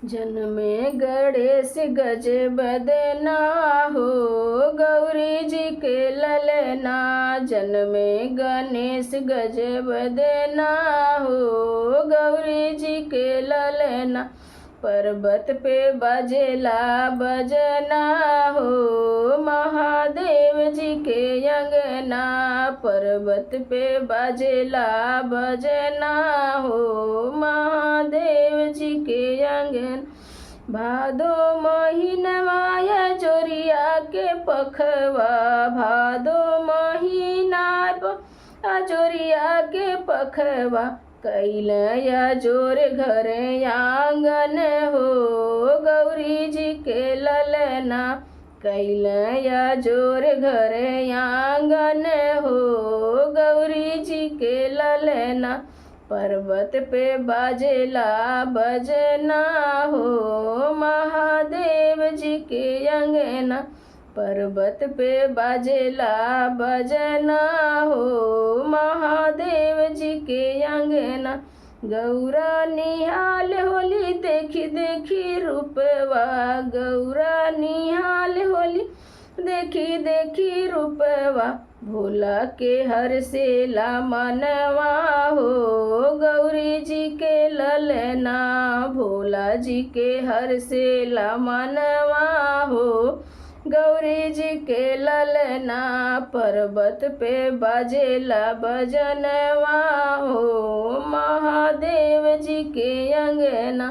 जन्मे गणेश गज बदना हो, गौरी जी के ललना। जन्मे गणेश गज बदना हो, गौरी जी के ललना। पर्वत पे बजेला बजना हो, महादेव जी के अंगना। पर्वत पे बजेला बजना हो, महादेव जी के अंगना। भादो महीनवा या जोरिया के पखवा, भादो महीना जोरिया के पखवा। कैलया जोर घर आंगन हो, गौरी जी के ललना। कैलया जोर घर आंगन हो, गौरी जी के ललना। पर्वत पे बाजेला बजना हो, महादेव जी के अंगना। पर्वत पे बाजेला बजना हो, महादेव जी के अंगना। गौरा निहाल होली देखी देखी रूपवा, गौरा निहाल होली देखी देखी रूपवा। भोला के हर सेला मनवा हो, गौरी जी के ललना। भोला जी के हर सेला मनवा हो, गौरी जी के ललना। पर्वत पे बाजेला बजनवा हो, महादेव जी के अंगना।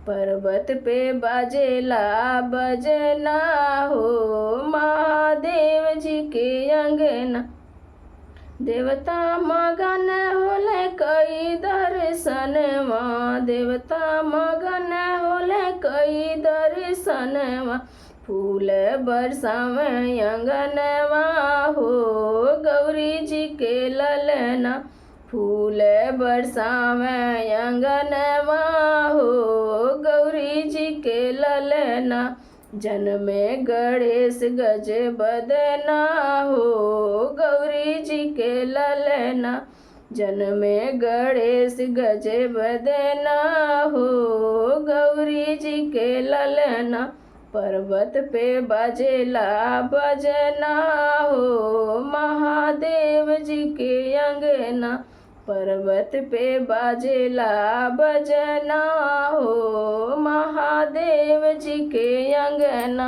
पर्वत पे बाजेला बजना हो, महादेव जी के अंगना। देवता मगन होले कई दर्शनवा, देवता मगन होले कई दर्शनवा। फूल बरसावे अंगनवा हो, गौरी जी के ललना। फूल बरसावे अंगनवा हो, गौरी जी के ललना। जन्मे गणेश गज बदना हो, गौरी जी के ललना। जन्मे गणेश गज बदना हो, गौरी जी के ललना। पर्वत पे बजेला बजना हो, महादेव जी के अंगना। पर्वत पे बाजेला बजना हो, महादेव जी के अंगना।